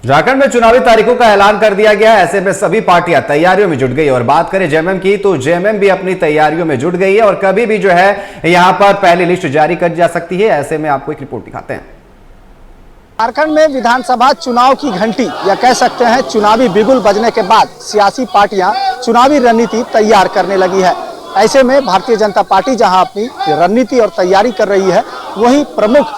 झारखंड में चुनावी तारीखों का ऐलान कर दिया गया है। ऐसे में सभी पार्टियां तैयारियों में जुट गई और बात करें जेएमएम की तो जेएमएम भी अपनी तैयारियों में जुट गई है और कभी भी जो है यहां पर पहली लिस्ट जारी कर जा सकती है। ऐसे में आपको एक रिपोर्ट दिखाते हैं। झारखंड में विधानसभा चुनाव की घंटी या कह सकते हैं चुनावी बिगुल बजने के बाद सियासी पार्टियां चुनावी रणनीति तैयार करने लगी है। ऐसे में भारतीय जनता पार्टी जहां अपनी रणनीति और तैयारी कर रही है, वहीं प्रमुख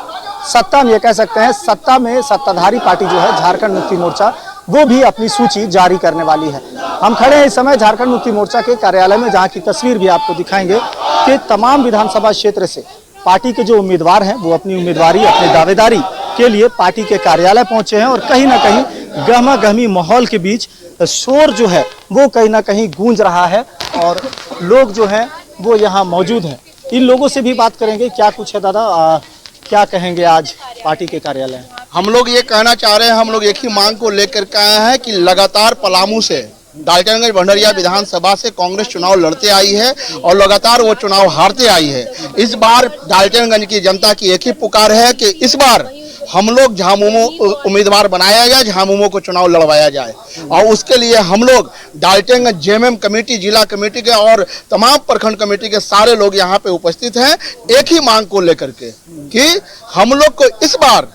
सत्ता में कह सकते हैं सत्ता में सत्ताधारी पार्टी जो है झारखंड मुक्ति मोर्चा, वो भी अपनी सूची जारी करने वाली है। हम खड़े हैं इस समय झारखंड मुक्ति मोर्चा के कार्यालय में, जहां की तस्वीर भी आपको दिखाएंगे कि तमाम विधानसभा क्षेत्र से पार्टी के जो उम्मीदवार हैं वो अपनी उम्मीदवारी, अपनी दावेदारी के लिए पार्टी के कार्यालय पहुंचे हैं और कहीं ना कहीं गहमा गहमी माहौल के बीच शोर जो है वो कहीं ना कहीं गूंज रहा है और लोग जो हैं वो यहाँ मौजूद हैं। इन लोगों से भी बात करेंगे, क्या कुछ है दादा, क्या कहेंगे आज पार्टी के कार्यालय? हम लोग ये कहना चाह रहे हैं, हम लोग एक ही मांग को लेकर के आए हैं कि लगातार पलामू से डाल्टनगंज भंडरिया विधानसभा से कांग्रेस चुनाव लड़ते आई है और लगातार वो चुनाव हारते आई है। इस बार डाल्टनगंज की जनता की एक ही पुकार है कि इस बार हम लोग झामुमो उम्मीदवार बनाया जाए, झामुमो को चुनाव लड़वाया जाए और उसके लिए हम लोग डाल्टनगंज जेएमएम कमेटी, जिला कमेटी के और तमाम प्रखंड कमेटी के सारे लोग यहाँ पे उपस्थित हैं एक ही मांग को लेकर के कि हम लोग को इस बार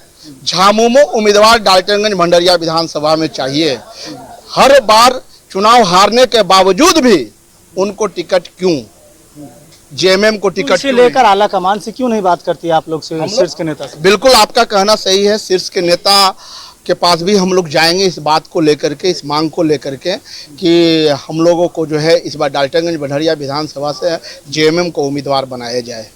झामुमो उम्मीदवार डाल्टनगंज भंडरिया विधानसभा में चाहिए। हर बार चुनाव हारने के बावजूद भी उनको टिकट क्यों, जेएमएम को टिकट से लेकर आला कमान से क्यों नहीं बात करती है आप लोग से, शीर्ष के नेता से? बिल्कुल आपका कहना सही है, शीर्ष के नेता के पास भी हम लोग जाएंगे इस बात को लेकर के, इस मांग को लेकर के कि हम लोगों को जो है इस बार डाल्टनगंज भंडरिया विधानसभा से जेएमएम को उम्मीदवार बनाया जाए।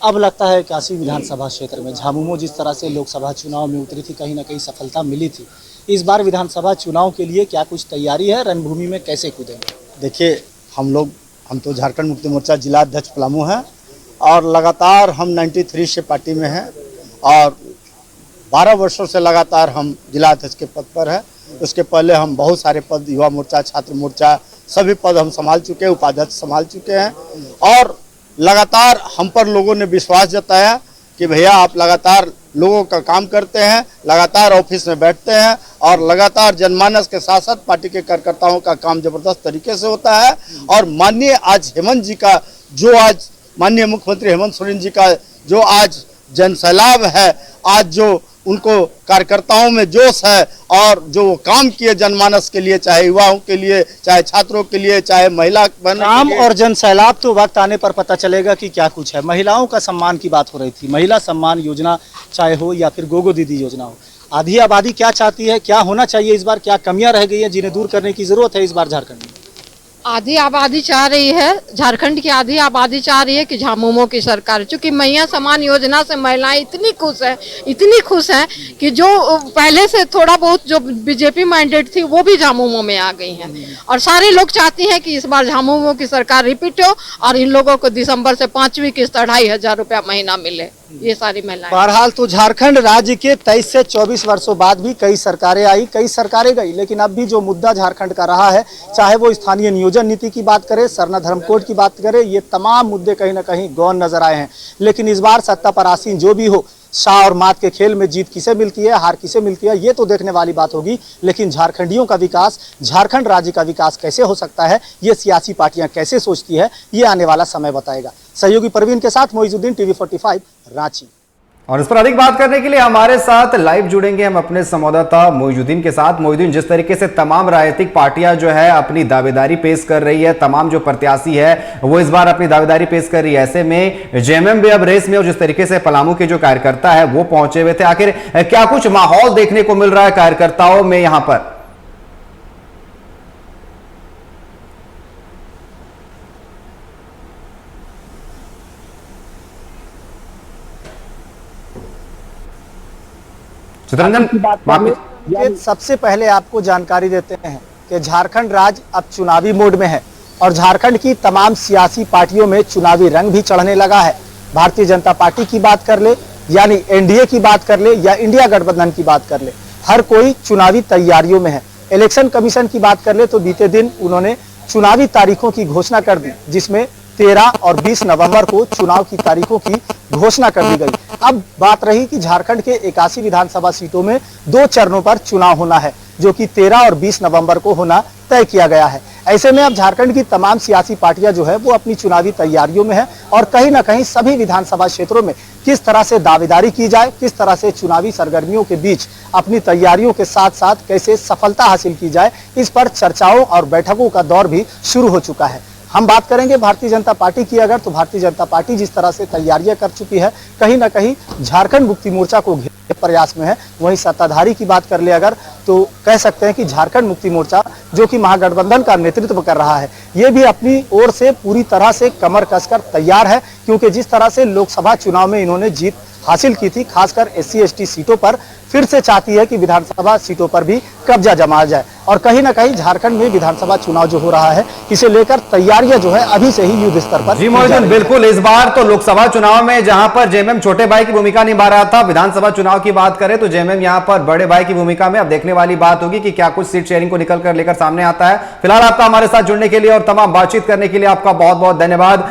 अब लगता है काशी विधानसभा क्षेत्र में झामुमो जिस तरह से लोकसभा चुनाव में उतरी थी, कहीं ना कहीं सफलता मिली थी, इस बार विधानसभा चुनाव के लिए क्या कुछ तैयारी है, रणभूमि में कैसे कूदेंगे? देखिए, हम तो झारखंड मुक्ति मोर्चा जिला अध्यक्ष पलामू हैं और लगातार हम 93 से पार्टी में हैं और 12 वर्षों से लगातार हम जिला अध्यक्ष के पद पर हैं। उसके पहले हम बहुत सारे पद, युवा मोर्चा, छात्र मोर्चा, सभी पद हम संभाल चुके हैं, उपाध्यक्ष संभाल चुके हैं और लगातार हम पर लोगों ने विश्वास जताया कि भैया आप लगातार लोगों का काम करते हैं, लगातार ऑफिस में बैठते हैं और लगातार जनमानस के साथ साथ पार्टी के कार्यकर्ताओं का काम जबरदस्त तरीके से होता है। और माननीय आज हेमंत जी का जो आज माननीय मुख्यमंत्री हेमंत सोरेन जी का जो आज जन सैलाब है, आज जो उनको कार्यकर्ताओं में जोश है और जो वो काम किए जनमानस के लिए, चाहे युवाओं के लिए, चाहे छात्रों के लिए, चाहे महिला काम और जन सैलाब, तो वक्त आने पर पता चलेगा कि क्या कुछ है। महिलाओं का सम्मान की बात हो रही थी, महिला सम्मान योजना चाहे हो या फिर गोगो दीदी योजना हो, आधी आबादी क्या चाहती है, क्या होना चाहिए इस बार, क्या कमियां रह गई है जिन्हें दूर करने की जरूरत है इस बार झारखंड में? आधी आबादी चाह रही है, झारखंड की आधी आबादी चाह रही है कि झामुमो की सरकार, चूंकि मैया समान योजना से महिलाएं इतनी खुश हैं कि जो पहले से थोड़ा बहुत जो बीजेपी मैंडेट थी वो भी झामुमो में आ गई हैं और सारे लोग चाहती हैं कि इस बार झामुमो की सरकार रिपीट हो और इन लोगों को दिसंबर से 5वीं किस्त 2500 रुपया महीना मिले, ये सारी महिलाएं। बहरहाल तो झारखंड राज्य के 23 से 24 वर्षों बाद भी कई सरकारें आई, कई सरकारें गई, लेकिन अब भी जो मुद्दा झारखंड का रहा है, चाहे वो स्थानीय नियोजन नीति की बात करें, सरना धर्म कोड की बात करें, ये तमाम मुद्दे कहीं ना कहीं गौण नजर आए हैं। लेकिन इस बार सत्ता पर आसीन जो भी हो, शाह और मात के खेल में जीत किसे मिलती है, हार किसे मिलती है, ये तो देखने वाली बात होगी। लेकिन झारखंडियों का विकास, झारखंड राज्य का विकास कैसे हो सकता है, ये सियासी पार्टियां कैसे सोचती है, ये आने वाला समय बताएगा। सहयोगी परवीन के साथ मोइजुद्दीन, टीवी 45 रांची। और इस पर अधिक बात करने के लिए हमारे साथ लाइव जुड़ेंगे हम अपने संवाददाता मोइजुद्दीन के साथ। मोइजुद्दीन, जिस तरीके से तमाम राजनीतिक पार्टियां जो है अपनी दावेदारी पेश कर रही है, तमाम जो प्रत्याशी है वो इस बार अपनी दावेदारी पेश कर रही है, ऐसे में जेएमएम भी अब रेस में और जिस तरीके से पलामू के जो कार्यकर्ता है वो पहुंचे हुए थे, आखिर क्या कुछ माहौल देखने को मिल रहा है कार्यकर्ताओं में यहां पर? सबसे पहले आपको जानकारी देते हैं कि झारखंड राज्य अब चुनावी मोड में है और झारखंड की तमाम सियासी पार्टियों में चुनावी रंग भी चढ़ने लगा है। भारतीय जनता पार्टी की बात कर ले, यानी एनडीए की बात कर ले या इंडिया गठबंधन की बात कर ले, हर कोई चुनावी तैयारियों में है। इलेक्शन कमीशन की बात कर ले तो बीते दिन उन्होंने चुनावी तारीखों की घोषणा कर दी, जिसमें 13 और 20 नवंबर को चुनाव की तारीखों की घोषणा कर दी गई। अब बात रही कि झारखंड के 81 विधानसभा सीटों में 2 चरणों पर चुनाव होना है, जो कि 13 और 20 नवंबर को होना तय किया गया है। ऐसे में अब झारखंड की तमाम सियासी पार्टियां जो है वो अपनी चुनावी तैयारियों में है और कहीं ना कहीं सभी विधानसभा क्षेत्रों में किस तरह से दावेदारी की जाए, किस तरह से चुनावी सरगर्मियों के बीच अपनी तैयारियों के साथ साथ कैसे सफलता हासिल की जाए, इस पर चर्चाओं और बैठकों का दौर भी शुरू हो चुका है। हम बात करेंगे भारतीय जनता पार्टी की अगर, तो भारतीय जनता पार्टी जिस तरह से तैयारियां कर चुकी है, कहीं ना कहीं झारखंड मुक्ति मोर्चा को घेरने के प्रयास में है। वहीं सत्ताधारी की बात कर ले अगर, तो कह सकते हैं कि झारखंड मुक्ति मोर्चा जो कि महागठबंधन का नेतृत्व कर रहा है, ये भी अपनी ओर से पूरी तरह से कमर कसकर तैयार है, क्योंकि जिस तरह से लोकसभा चुनाव में इन्होंने जीत हासिल की थी, खासकर SC/ST सीटों पर, फिर से चाहती है कि विधानसभा सीटों पर भी कब्जा जमाया जाए। और कहीं ना कहीं झारखंड में विधानसभा चुनाव जो हो रहा है, इसे लेकर तैयारियां जो है अभी से ही युद्ध स्तर पर जी मोहिउद्दीन, बिल्कुल इस बार तो लोकसभा चुनाव में जहां पर जेएमएम छोटे भाई की भूमिका निभा रहा था, विधानसभा चुनाव की बात करें तो जेएमएम यहां पर बड़े भाई की भूमिका में। अब देखने वाली बात होगी कि क्या कुछ सीट शेयरिंग को निकल कर लेकर सामने आता है। फिलहाल आपका हमारे साथ जुड़ने के लिए और तमाम बातचीत करने के लिए आपका बहुत बहुत धन्यवाद।